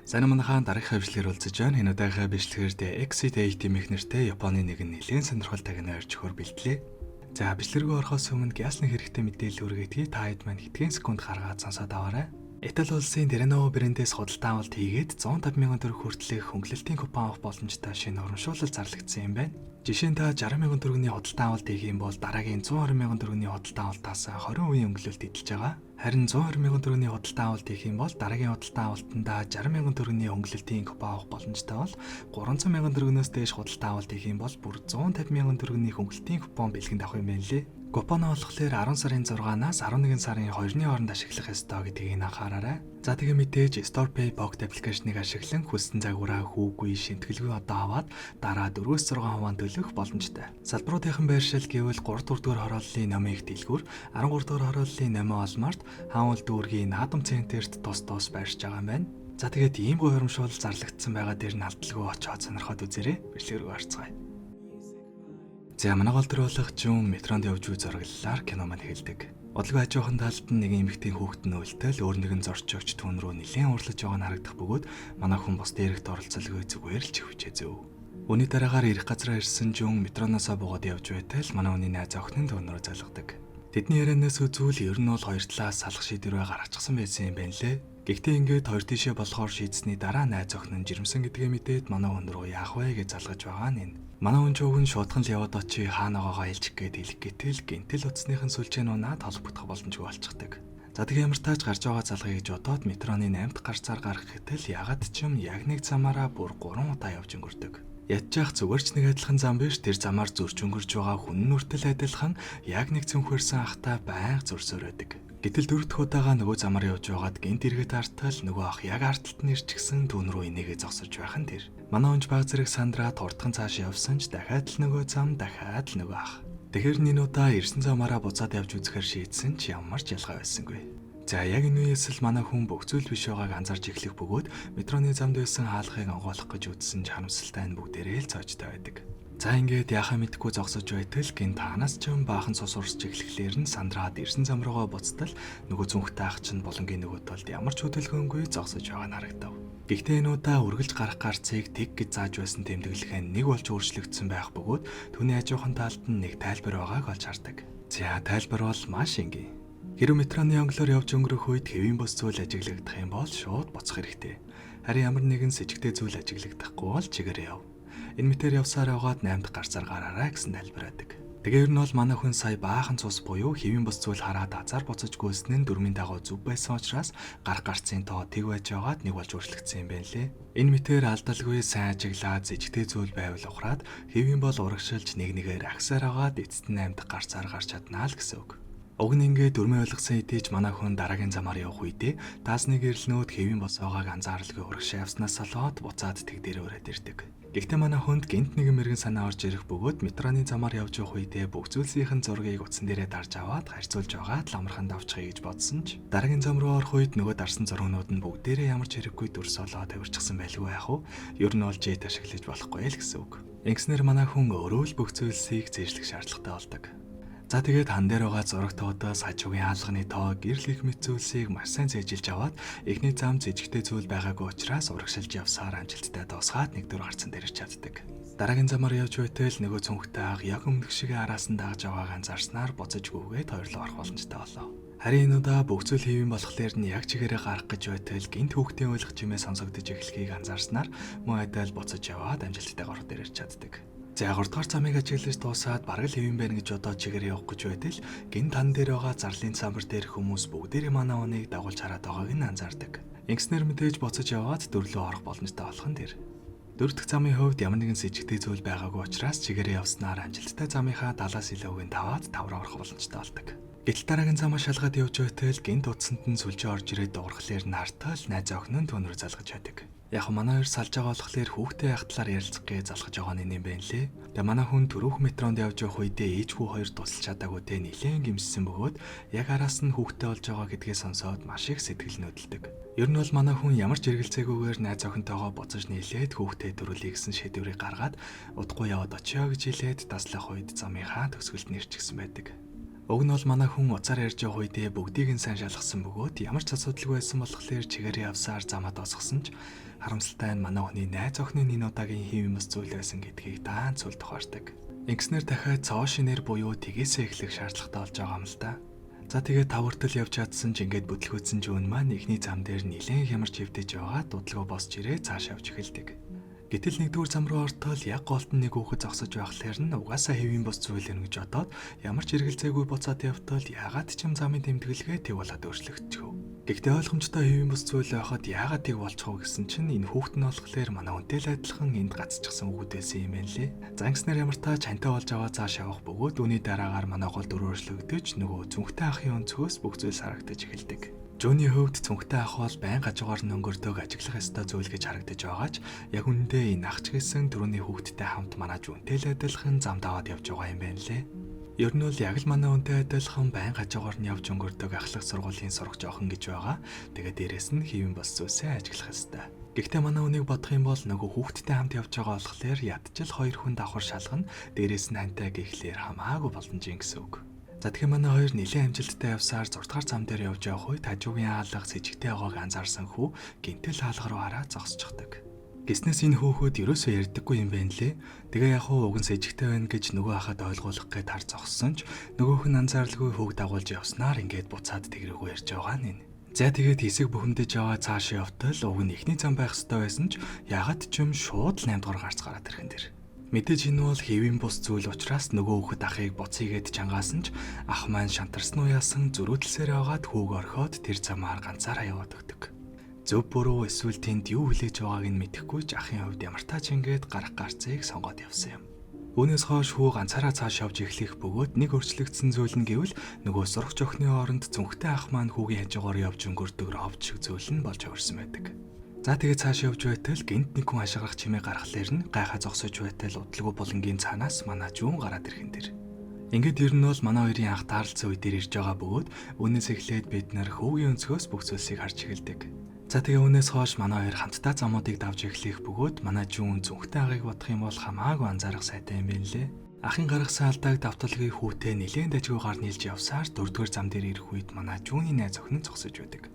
Сайн манайхан дараагийн хавьчлэгээр уулзаж байна. Энэ удаагийн бичлэгээр Exit team-ийн нэртэй Японы нэгэн нэлээд сонирхолтой гэнэ орж өгөхөр бэлтлээ. За бичлэгрүү орохоос өмнө гясны хэрэгтэй мэдээлэл үргэлжлэе. Та хэд маань хэдхэн секунд гаргаад сонсоод аваарай. Итали улсын Terranova брэндээс худалдан авалт хийгээд 150,000 төгрөг хүртэлх хөнгөлөлтийн купон авах боломжтой шинэ урамшуулал зарлагдсан юм байна. Жишээ нь та 60,000 төгрөгийн худалдан авалт хийх юм бол дараагийн 120,000 төгрөгийн худалдан авалтаас 20% өнгөлөлт эдэлж байгаа. Харин 120,000 төгрөгийн худалдан авалт хийх юм бол дараагийн худалдан авалтандаа 60,000 төгрөгийн өнгөлөлтийн купон авах боломжтой бол 300,000 төгрөгнөөс дээш худалдан авалт хийх юм бол бүр 150,000 төгрөгийн хөнгөлөлтийн купон бэлгэнд авах юм байна лээ. Купоноо болохоор 10 сарын 6-наас 11 сарын 2-ны хооронд ашиглах ёстой гэдгийг анхаараарай. За тэгээ мэдээж StorePay Pocket аппликейшнийг ашиглан хүссэн загвараа хүүгүй шинтгэлгүй одоо аваад дараа 4-6% төлөх боломжтой. Салбаруудынхан байршил гэвэл 3 дугаар хорооллын номыг дэлгүүр, 13 дугаар хорооллын номоо олмарт, хаануул дүүргийн наадам центрт тус байршиж байгаа юм байна. За тэгээд ийм гоё урамшуул зарлагдсан байгаа дээр нь алдалгүй очоод сонирхоод үзээрэй. Бичлэг рүү орцгоё. За манай гол төр болох Жун метронд явж үе зураглалаар кино маань эхэлдэг. Бодлого хажуухан талд нь нэг эмэгтэй хүүхэд нь үлдэл өөр нэгэн зорчигч түүн рүү нэлээд урлаж байгаа нь харагдах бөгөөд манай хүн бос дээрэгт оролцолгүй зүгээр л чихвчээ зөв. Үүний дараагаар ирэх газараа ирсэн Жун метроноосоо буугаад явж байтал манай хүний найз охин нь түүн рүү залгадаг. Тэдний ярианаас үзвэл ер нь бол хоёр талаас салах шийдвэрээ гаргачихсан байсан юм байна лээ. Гэхдээ ингээд хоёр тишээ болохоор шийдсэний дараа найз охин нь жирэмсэн гэдгээ мэдээд манай хүн рүү яах вэ гэж залгаж байгаа нь. Манай хүн жууг нь шуудхан л яваад очие хаанагагаа илчих гээд хэлэх гэтэл гинтэл утасныхын сүлжээнүү наад холбогдох боломжгүй болчихдаг. За тэг ямар тааж гарч байгаа залгая гэж бодоод метроны 8 дахь гарцаар гарах гэтэл ягаад ч юм яг нэг замаараа бүр 3 удаа явж өнгөрдөг. Ядчих зүгээр ч нэг адилхан зам биш тэр замаар зурж өнгөрж байгаа хүн нүртэл адилхан яг нэг цүнхэрсэн ахтай байнга зурсоор байдаг. Гэтэл дөрөвдөх удаага нөгөө замаар явж байгаад гинт эргэж артал нөгөө ах яг артталт нэрчгсэн түүн рүү инээгээ зогсож байх нь тэр. Манай онж баг зэрэг Сандра туртхан цааш явсан ч дахиад л нөгөө зам дахиад л нөгөө ах. Тэгэхэр нин удаа ирсэн замаараа буцаад явж үзэхээр шийдсэн ч ямар ч ялгаа байсангүй. За яг энэ үеэс л манай хүн бүх зүйл биш байгааг анзарч эхлэх бөгөөд метроны замд байсан хаалгыг онгойлгох гэж үзсэн ч харамсалтай нь бүгдээрээ л цоочтой байдаг. За ингээд яхаа мэдхгүй зогсож байтал гин таанаас ч юм баахан цус урсч эхлэхлээр нь Сандраад ирсэн зам руугаа буцтал нөгөө зүнхтэй ах чинь болонгийн нөгөө талд ямар ч хөдөлгөөнгүй зогсож байгаа нь харагдав. Гэхдээ энэ удаа үргэлж гарах гарцыг тэг гэж зааж байсан тэмдэглэхээ нэг болж өөрчлөгдсөн байх бөгөөд түүний хажуухан талд нь нэг тайлбар байгааг олж хардаг. За тайлбар бол маш энгийн. Хэрэв метроны онглоор явж өнгөрөх үед хэвийн бус зүйл ажиглагдах юм бол шууд буцах хэрэгтэй. Харин ямар нэгэн с ิจ гтэй зүйл ажиглагдахгүй бол чигээрээ яв. Энэ мэтэр явсаар яваад 8 дахь гарцаар гараарай гэсэн тайлбараадаг. Тэгээ ер нь бол манай хүн сая баахан цус буюу хэвийн бус зүйл хараад азар буцаж гүйсэн нь дөрмийн дагуу зүв байсан учраас гарах гарцын тоо тэг байж байгаад нэг болж өөрчлөгдсөн юм байна лээ. Энэ мэтэр алдалгүй сайн ажиглаад с ิจ гтэй зүйл байвал ухраад хэвийн бол урагшилж нэг нэгээр агсаар агаад эцэст нь 8 дахь гарцаар гарч чаднаа л гэсэн үг. Уг нь ингээд дөрмийн ойлгосон хэдий ч манай хүн дараагийн замаар явах үедээ даасны гэрэлнүүд хэвийн босоогоог анзааралгүй урагшаа явснаас солоод буцаад тэг дээр өрөөд ирдэг. Гэхдээ манай хүнд гинт нэгэн мэрэгэн санаа орж ирэх бөгөөд метроны замаар явж явах үедээ бүх зүйлсийн зургийг утсан дээрээ дарж аваад харьцуулж байгаад л амархан давчихъя гэж бодсон ч дараагийн зам руу орох үед нөгөө дарсан зургнууд нь бүгдээрээ ямар ч хэрэггүй дүрс олоод тавирчихсан байлгүй яах вэ? Ер нь бол жет ашиглаж болохгүй л гэсэн үг. Ингэснээр манай хүн өөрөө л бүх зүйлсийг зээжлэх шаардлагатай болдог. За тэгээд хан дээр байгаа зураг тоодоос хажуугийн хаалганы тоо гэрэл их мэт зүйлсийг маш сайн зээжилж аваад эхний зам с ิจ гтэй зүйл байгаагүй учраас урагшилж явсаар амжилттай дуусгаад нэг дөр гарцсан дээр чаддаг. Дараагийн замаар явж байтал нөгөө цүнхтэй ах яг өмнөх шиг араас нь дагж байгааг анзаарснаар буцаж гүгээд хоёрлоо орох боломжтой болов. Харин энэ удаа бүх зүйл хэвэн болохоор нь яг чигээрээ гарах гэж байтал гинт хүүхдийн ойлгох чимээ сонсогдож эхлэхийг анзаарснаар мөн адил буцаж яваад амжилттай гарах дээр ирж чаддаг. За 3 дахь замыг ажиглаж дуусаад бараг л хэвэн байна гэж бодоод чигээр явах гэж байтал гин тан дээр байгаа зарлын самбар дээр хүмүүс бүгдээрээ манай хүнийг дагуулж хараад байгааг нь анзаардаг. Ингэснээр мэдээж буцаж яваад дөрөлөө орох боломжтой болох нь тэр. 4 дахь замын хувьд ямар нэгэн с ิจ гтэй зүйл байгаагүй учраас чигээрээ явснаар амжилттай замынхаа 70-аас илүүгийн 5-аад 5 руу орох боломжтой болдог. Гэтэл дараагийн замаа шалгаад явж байтал гинт утсанд нь сүлжээ орж ирээд дуурхлаар нь хартал найз охин нь түүнээр залгаж байдаг. Яг манай хоёр салж байгаа болохоор хүүхдээ яг талаар ярилцах гэж залгаж байгаа нь юм байна лээ. Тэгээ манай хүн түрүүх метронд явж явах үедээ ээжгүй хоёр тусалж чадаагүй те нилээн гимссэн бөгөөд яг араас нь хүүхдээ олж байгаа гэдгээ сонсоод маш их сэтгэл нөдөлдөг. Ер нь бол манай хүн ямар ч эргэлзээгүйгээр найз охинтойгоо буцаж нийлээд хүүхдээ төрүүлэе гэсэн шийдвэрийг гаргаад удахгүй яваад очиё гэж хэлээд таслах үед замынхаа төгсгөлд нэрчгсэн байдаг. Уг нь бол манай хүн уцаар ярьж байгаа үедээ бүгдийг нь сайн шалгасан бөгөөд ямар ч асуудалгүй байсан болохоор чигээрээ явсаар замаа тосгосон ч харамсалтай нь манай хүний найз охины энэ удаагийн хэвэн бус зүйл байсан гэдгийг даан цул тухаардаг. Ингэснээр дахиад цоо шинээр буюу тгээсээ эхлэх шаардлагатай болж байгаа юм л да. За тэгээд тавартал явж чадсан ч ингээд бүтлгүүцсэн жүүн маань эхний зам дээр нилээн хямарч хөвдөж байгаа дуудлагаа босч ирээ цааш явж эхэлдэг. Гэтэл нэгдүгээр зам руу ортол яг голтон нэг хүүхэд зогсож байхлаар нь угаасаа хэвийн бос зүйл юм гэж бодоод ямар ч эргэлзээгүй буцаад явтал яагаад ч юм замын тэмдэглэгээ тэг болоод өөрчлөгдчихв. Гэхдээ ойлгомжтой хэвийн бос зүйл байхад яагаад тэг болчихов гэсэн чинь энэ хүүхэд нь болохоор манай үнтэй л адилхан энд гацчихсан хүүхэд байсан юм байна лээ. За ингэснээр ямар та чантай болж аваа цааш явах бөгөөд үүний дараагаар манай гол дөрөөрчлөгдөж нөгөө зүнхтэй ахын өнцгөөс бүх зүйл харагдаж эхэлдэг. Жөний хөвд цүнхтэй ах бол байн гажуугаар нөнгөрдөг ажиглах ёстой зүйл гэж харагдаж байгаач яг үүндээ энэ ах ч гэсэн түрүүний хүүхдтэй хамт манай жүнтэй л адилхан зам даваад явж байгаа юм байна лээ. Ер нь бол яг л манай үнтэй адилхан байн гажуугаар нь явж өнгөрдөг ахлах сургуулийн сурагч охин гэж байгаа. Тэгээд дээрэс нь хэвэн бос зүйлсээ ажиглах ёстой. Гэхдээ манай үнийг бодох юм бол нөгөө хүүхдтэй хамт явж байгаа болохоор ядчил хоёр хүн давхар шалгана. Дээрэс нь хантай гэхлээр хамаагүй боломжийн гэсэн үг. За тэгэхээр манай хоёр нэлээд амжилттай явсаар 6 дугаар зам дээр явж явах үед хажуугийн хаалга с ижигтэй байгааг анзаарсан хүү гинтэл хаалга руу хараад зогсчихдаг. Гиснээс энэ хөөхөд ерөөсөө ярьдаггүй юм байна лээ. Тэгээ яг хуу уг нь с ижигтэй байна гэж нөгөө хахад ойлгуулах гээд хар зогссон ч нөгөөх нь анзааралгүй хөөг дагуулж явснаар ингээд буцаад тэгрэггүй ярьж байгаа нь. За тэгээд хэсэг бухимдаж яваа цаашаа явтал уг нь эхний зам байх ёстой байсан ч ягаад ч юм шууд 8 дугаар гарц гараад ирхэн дэр. Мэдээж энэ бол хэвийн бус зүйл учраас нөгөө хүүхэд ахыг буцыгээд чангаасан ч ах маань шантарсан уяасан зөрүүдлсээр аваад хүүг орхиод тэр замаар ганцаараа яваад өгдөг. Зөв буруу эсвэл тэнд юу хүлээж байгааг нь мэдэхгүй ч ахын хувьд ямар тач ингээд гарах гарцыг сонгоод явсан юм. Үүнээс хойш хүү ганцаараа цааш явж эхлэх бөгөөд нэг өөрчлөгдсөн зүйл нь гэвэл нөгөө сурагч охины хооронд цүнхтэй ах маань хүүгийн хажуугаар явж өнгөрдөг ровд шиг зүйл нь болж өрсөн байдаг. За тэгээд цааш явж байтал гинт нэг хүн хашгирах чимээ гаргалаар нь гайхаа зогсож байтал удлгүй булангийн цаанаас манай жүүн гараад ирхэн дэр. Ингээд ер нь бол манай хоёрын анх таарлцсан үе дээр ирж байгаа бөгөөд үүнээс эхлээд бид нар хөвгийн өнцгөөс бүх зүйлсийг харж эхэлдэг. За тэгээ үүнээс хойш манай хоёр хамтдаа замуудыг давж эхлэх бөгөөд манай жүүн зүнхтэй ахыг бодох юм бол хамаагүй анзаарах сайтай юм байна лээ. Ахын гаргасан алдааг давталгийн хүүтэй нэлээд дажгүй гар нийлж явсаар 4-р зам дээр ирэх үед манай жүүний найз охин зогсож байдаг.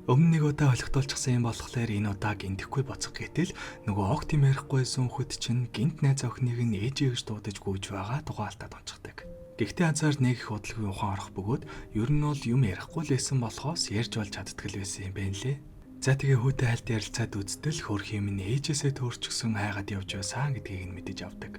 Өмнө нэг удаа олигтуулчихсан юм болохоор энэ удаа гинтэхгүй боцох гэтэл нөгөө огт юм ярихгүйсэн хүүхэд чинь гинт найз охиныг нь ээжээ гэж дуудаж гүйж байгаа тугаалтад онцгдаг. Гэхдээ азар нэг их удалгүй ухаан орох бөгөөд ер нь бол юм ярихгүй л байсан болохоос ярьж болж чаддаг л байсан юм байна лээ. За тэгээ хүүтэй хальт ярилцаад үзтэл хөрх юм нь ээжээсээ төөрчгсөн хайгаад явж байсан гэдгийг нь мэдэж авдаг.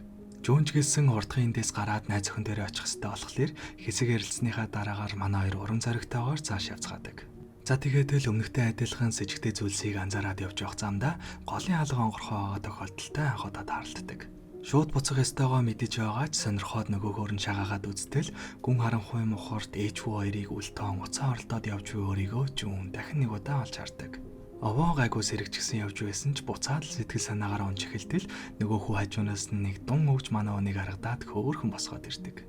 Жүүнч гэлсэн урдгын дэс гараад найз охин дээрээ очих хэрэгтэй болохоор хэсэг ярилцсныхаа дараагаар манай хоёр уран зоригтойгоор цааш явцгаадаг. За тэгээд л өмнөхтэй адилхан с ижигтэй зүйлсийг анзаараад явж явах замдаа голын хаалга онгорхоо байгаа тохиолдолтой анх удаа таарлддаг. Шууд буцах ёстойгоо мэдэж байгаа ч сонирхоод нөгөөхөр нь шагаагаад үзтэл гүн харанхуй мухарт ээжвүү хоёрыг үлтон уцаа оролдоод явж буй өөрийгөө жүүн дахин нэг удаа олж хардаг. Овоо гайгүй сэрэгчгсэн явж байсан ч буцаад л сэтгэл санаагаар унж эхэлтэл нөгөө хүү хажуунаас нэг дун өвч манай өнийг харагдаад хөөрхөн босгоод ирдэг.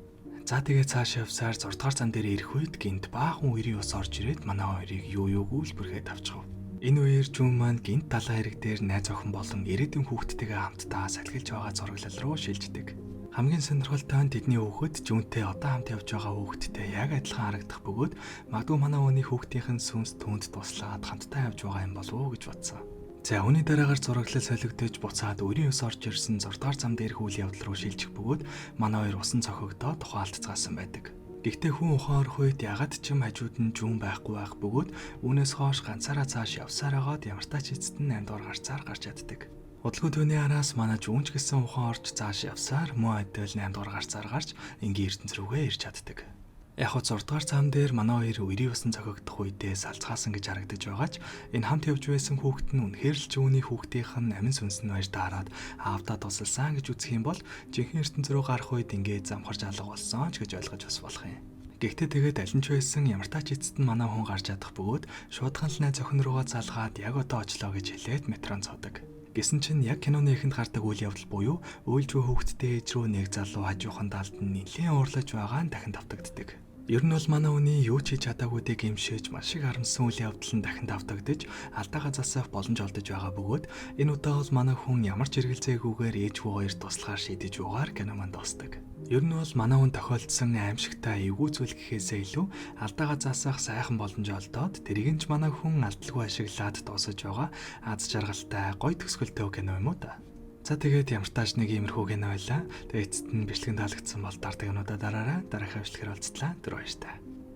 За тэгээ цааш явсаар 6 дугаар зам дээр ирэх үед гинт баахан үерийн ус орж ирээд манай хоёрыг юу үлбэрхээд авчихв. Энэ үеэр жүүн маань гинт далайн хэрэг дээр найз охин болон ирээдүйн хүүхдтэйгээ хамтдаа салхилж байгаа зураглал руу шилждэг. Хамгийн сонирхолтой нь тэдний хүүхэд жүүнтэй одоо хамт явж байгаа хүүхдтэй яг адилхан харагдах бөгөөд магадгүй манай өөний хүүхдийн сүнс түнд туслаад хамтдаа явж байгаа юм болов уу гэж бодсон. За үүний дараагаар зураглал солигдож буцаад өрийн ус орж ирсэн 6 дугаар зам дээрх үйл явдал руу шилжих бөгөөд манай хоёр усан цохигдоод тухаалтцгаасан байдаг. Гэхдээ хүн ухаан орох үед ягаад ч юм хажууд нь жүүн байхгүй байх бөгөөд үүнээс хойш ганцаараа цааш явсаар агаад ямар тач эцэст нь 8 дугаар гарцаар гарч чаддаг. Удалгүй түүний араас манай жүүнч гэсэн ухаан орж цааш явсаар мөн адил 8 дугаар гарцаар гарч энгийн ертөнц рүүгээ ирж чаддаг. Яг хөө 6 дугаар зам дээр манай хоёр өрийн усан цохигдох үедээ салцгаасан гэж харагдаж байгаа ч энэ хамт явж байсан хүүхэд нь үнэхээр л жүүний хүүхдийнх нь амин сүнс нь баяж таарад аавдаа тусалсан гэж үзэх юм бол жинхэнэ ертөнц рүү гарах үед ингээд замхарж алга болсон ч гэж ойлгож бас болох юм. Гэхдээ тэгээд аль нь ч байсан ямар тач эцэст нь манай хүн гарч чадах бөгөөд шуудхан л найз охин руугаа залгаад яг одоо очлоо гэж хэлээд метрон цоодог. Гэсэн чинь яг киноны эхэнд гардаг үйл явдал буюу уйлжгүй хүүхэдтэй ээж рүү нэг залуу хажуухан талд нь нэлээд уурлаж байгаа нь дахин давтагддаг. Ер нь бол манай хүний юу ч хийж чадаагүйдыг гэмшиж маш их харамссан үйл явдал нь дахин давтагдаж алдаагаа засах боломж олдож байгаа бөгөөд энэ удаа бол манай хүн ямар ч эргэлзээгүйгээр ээжвүү хоёр туслахаар шийдэж угаар кино манд дуусдаг. Ер нь бол манай хүн тохиолдсон аимшигтай эвгүй зүйл гэхээсээ илүү алдаагаа заасах сайхан боломж олдоод тэрийг нь ч манай хүн алдалгүй ашиглаад дуусаж байгаа аз жаргалтай гоё төгсгөлтэй кино юм уу та. За тэгээд ямар тааж нэг иймэрхүү кино байлаа. Тэгээд эцэст нь бичлэгэн таалагдсан бол дараагийн кинодоо дараарай. Дараагийн бичлэгээр уулзтлаа. Тэр баяртай.